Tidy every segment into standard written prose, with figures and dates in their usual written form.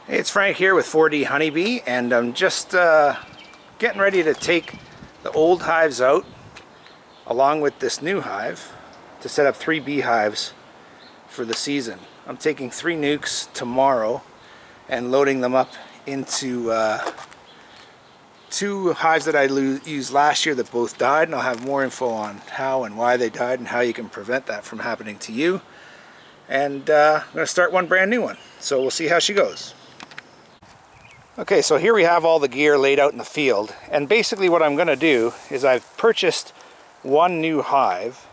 Hey, it's Frank here with 4D Honeybee, and I'm just getting ready to take the old hives out along with this new hive to set up 3 beehives for the season. I'm taking 3 nukes tomorrow and loading them up into 2 hives that I used last year that both died, and I'll have more info on how and why they died and how you can prevent that from happening to you. And I'm going to start one brand new one, so we'll see how she goes. Okay, so here we have all the gear laid out in the field, and basically what I'm going to do is I've purchased 1 new hive,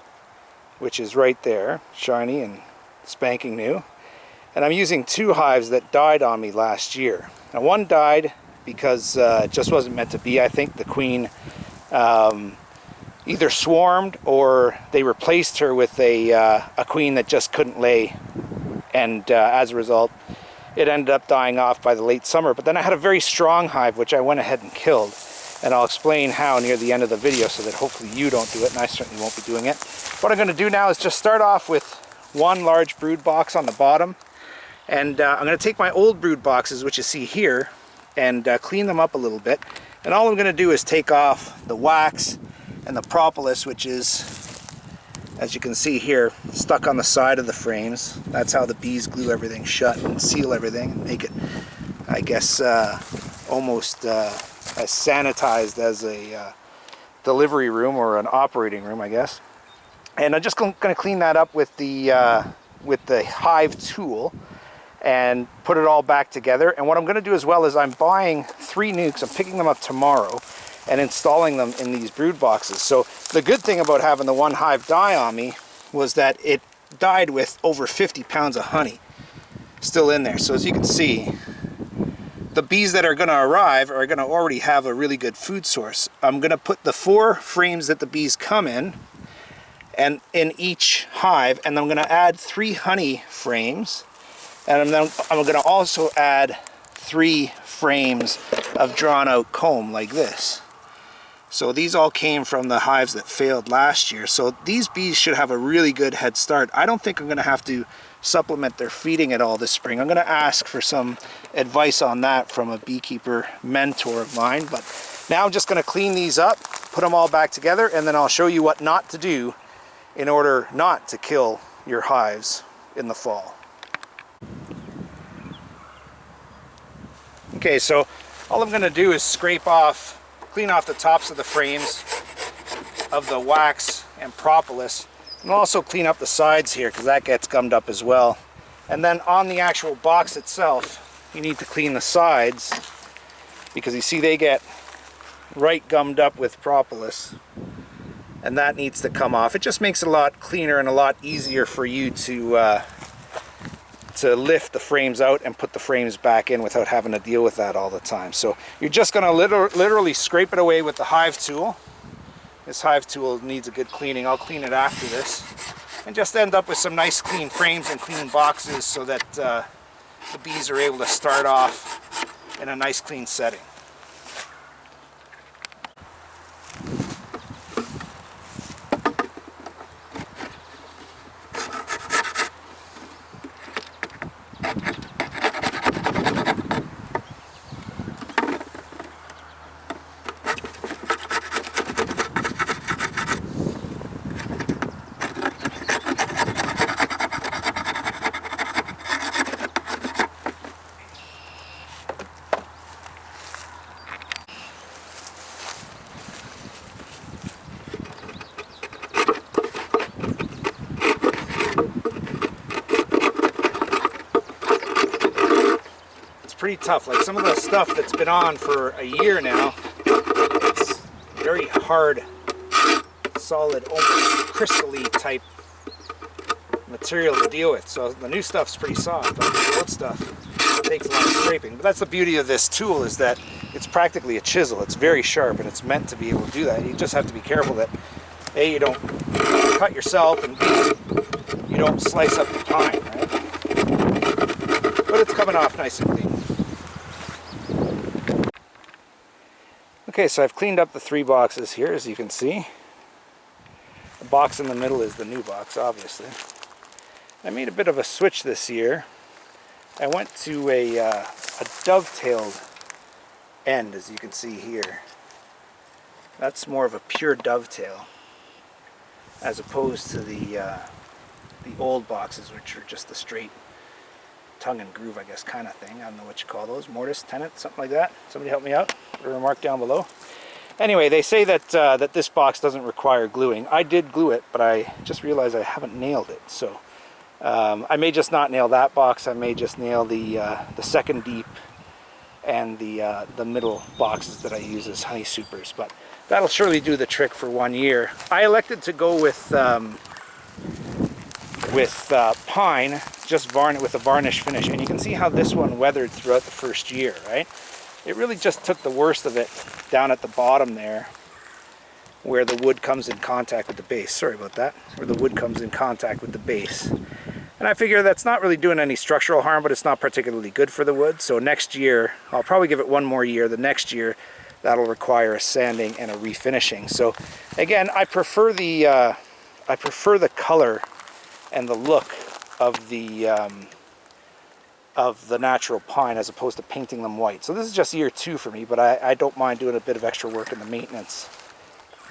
which is right there, shiny and spanking new, and I'm using 2 hives that died on me last year. Now, one died because it just wasn't meant to be. I think the queen either swarmed or they replaced her with a queen that just couldn't lay, and as a result it ended up dying off by the late summer. But then I had a very strong hive which I went ahead and killed, and I'll explain how near the end of the video so that hopefully you don't do it, and I certainly won't be doing it. What I'm going to do now is just start off with 1 large brood box on the bottom, and I'm going to take my old brood boxes, which you see here, and clean them up a little bit. And all I'm going to do is take off the wax and the propolis, which is, as you can see here, stuck on the side of the frames. That's how the bees glue everything shut and seal everything and make it, I guess, almost as sanitized as a delivery room or an operating room, I guess. And I'm just going to clean that up with the Hive tool and put it all back together. And what I'm going to do as well is I'm buying 3 nukes. I'm picking them up tomorrow and installing them in these brood boxes. So the good thing about having the 1 hive die on me was that it died with over 50 pounds of honey still in there. So as you can see, the bees that are going to arrive are going to already have a really good food source. I'm going to put the 4 frames that the bees come in and in each hive, and I'm going to add 3 honey frames, and I'm going to also add 3 frames of drawn out comb like this. So these all came from the hives that failed last year. So these bees should have a really good head start. I don't think I'm going to have to supplement their feeding at all this spring. I'm going to ask for some advice on that from a beekeeper mentor of mine. But now I'm just going to clean these up, put them all back together, and then I'll show you what not to do in order not to kill your hives in the fall. Okay, so all I'm going to do is clean off the tops of the frames of the wax and propolis, and also clean up the sides here because that gets gummed up as well. And then on the actual box itself, you need to clean the sides because you see they get right gummed up with propolis, and that needs to come off. It just makes it a lot cleaner and a lot easier for you to lift the frames out and put the frames back in without having to deal with that all the time. So you're just going to literally scrape it away with the Hive tool. This Hive tool needs a good cleaning. I'll clean it after this, and just end up with some nice clean frames and clean boxes so that the bees are able to start off in a nice clean setting. Pretty tough. Like some of the stuff that's been on for a year now, it's very hard, solid, almost crystally type material to deal with. So the new stuff's pretty soft, but the old stuff takes a lot of scraping. But that's the beauty of this tool, is that it's practically a chisel. It's very sharp, and it's meant to be able to do that. You just have to be careful that A, you don't cut yourself, and B, you don't slice up the pine, right? But it's coming off nice and clean. Okay, so I've cleaned up the 3 boxes here, as you can see. The box in the middle is the new box, obviously. I made a bit of a switch this year. I went to a a dovetailed end, as you can see here. That's more of a pure dovetail, as opposed to the old boxes, which are just a straight tongue and groove, I guess, kind of thing. I don't know what you call those, mortise, tenon, something like that. Somebody help me out. Put a remark down below. Anyway, they say that that this box doesn't require gluing. I did glue it, but I just realized I haven't nailed it. So I may just not nail that box. I may just nail the second deep and the middle boxes that I use as honey supers. But that'll surely do the trick for 1 year. I elected to go with pine, just with a varnish finish, and you can see how this one weathered throughout the first year, right? It really just took the worst of it down at the bottom there, where the wood comes in contact with the base. Sorry about that. Where the wood comes in contact with the base. And I figure that's not really doing any structural harm, but it's not particularly good for the wood. So next year, I'll probably give it 1 more year. The next year, that'll require a sanding and a refinishing. So again, I prefer the color and the look of the natural pine as opposed to painting them white. So this is just year 2 for me, but I don't mind doing a bit of extra work in the maintenance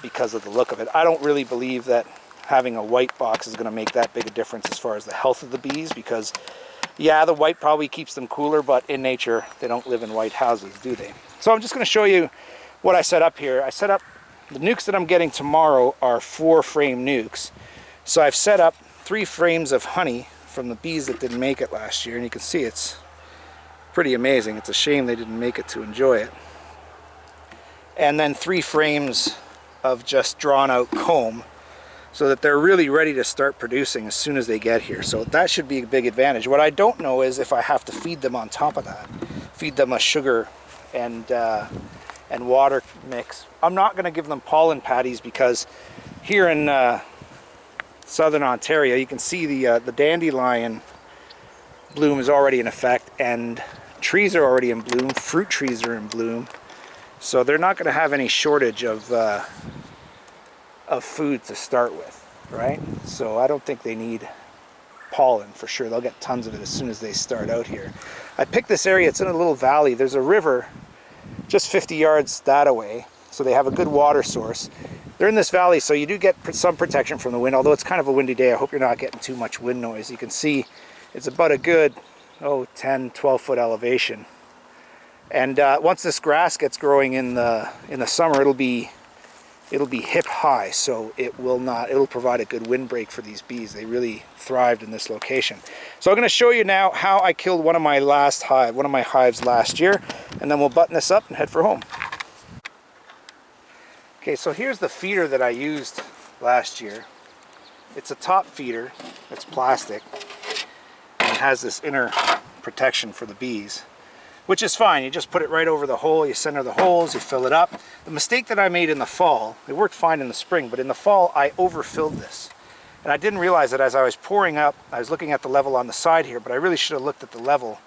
because of the look of it. I don't really believe that having a white box is going to make that big a difference as far as the health of the bees, because yeah, the white probably keeps them cooler, but in nature they don't live in white houses, do they? So I'm just going to show you what I set up here. I set up the nukes that I'm getting tomorrow are 4-frame nukes. So I've set up 3 frames of honey from the bees that didn't make it last year, and you can see it's pretty amazing. It's a shame they didn't make it to enjoy it. And then 3 frames of just drawn out comb, so that they're really ready to start producing as soon as they get here. So that should be a big advantage. What I don't know is if I have to feed them on top of that, feed them a sugar and water mix. I'm not going to give them pollen patties, because here in southern Ontario, you can see the dandelion bloom is already in effect, and trees are already in bloom, fruit trees are in bloom, so they're not going to have any shortage of food to start with, right? So I don't think they need pollen for sure. They'll get tons of it as soon as they start out here. I picked this area, it's in a little valley. There's a river just 50 yards that away, so they have a good water source. They're in this valley, so you do get some protection from the wind, although it's kind of a windy day. I hope you're not getting too much wind noise. You can see it's about a good 10, 12 foot elevation. And once this grass gets growing in the summer, it'll be hip high, so it'll provide a good windbreak for these bees. They really thrived in this location. So I'm going to show you now how I killed one of my hives last year, and then we'll button this up and head for home. Okay, so here's the feeder that I used last year. It's a top feeder, it's plastic, and it has this inner protection for the bees, which is fine. You just put it right over the hole, you center the holes, you fill it up. The mistake that I made in the fall, it worked fine in the spring, but in the fall I overfilled this. And I didn't realize that as I was pouring up, I was looking at the level on the side here, but I really should have looked at the level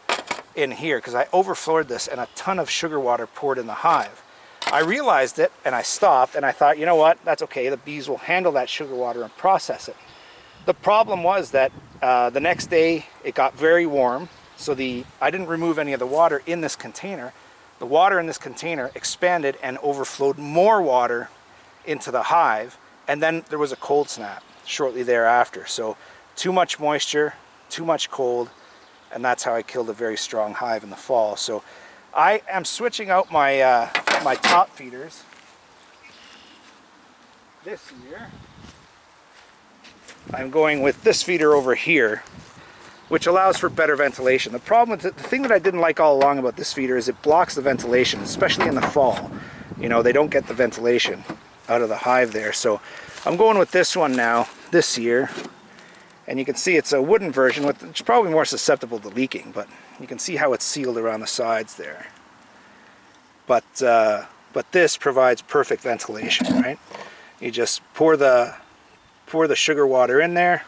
in here, because I overflowed this and a ton of sugar water poured in the hive. I realized it and I stopped and I thought, you know what, that's okay, the bees will handle that sugar water and process it. The problem was that the next day it got very warm, so I didn't remove any of the water in this container. The water in this container expanded and overflowed more water into the hive, and then there was a cold snap shortly thereafter. So too much moisture, too much cold, and that's how I killed a very strong hive in the fall. So I am switching out my my top feeders this year. I'm going with this feeder over here, which allows for better ventilation. The problem with the thing that I didn't like all along about this feeder is it blocks the ventilation, especially in the fall. You know, they don't get the ventilation out of the hive there. So I'm going with this one now, this year. And you can see it's a wooden version, which is probably more susceptible to leaking, but you can see how it's sealed around the sides there. But this provides perfect ventilation, right? You just pour the sugar water in there,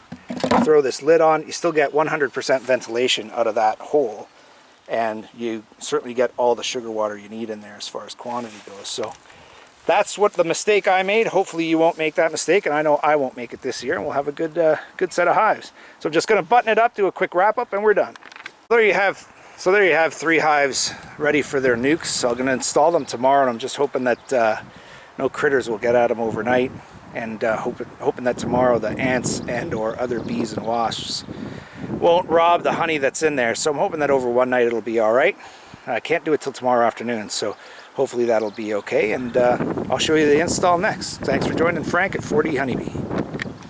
throw this lid on, you still get 100% ventilation out of that hole, and you certainly get all the sugar water you need in there as far as quantity goes. So that's what the mistake I made. Hopefully you won't make that mistake, and I know I won't make it this year, and we'll have a good set of hives. So I'm just going to button it up, do a quick wrap up, and we're done. There you have So there you have 3 hives ready for their nukes. So I'm going to install them tomorrow, and I'm just hoping that no critters will get at them overnight, and hoping that tomorrow the ants and or other bees and wasps won't rob the honey that's in there. So I'm hoping that over one night it'll be all right. I can't do it till tomorrow afternoon, so hopefully that'll be okay, and I'll show you the install next. Thanks for joining Frank at 4D Honeybee.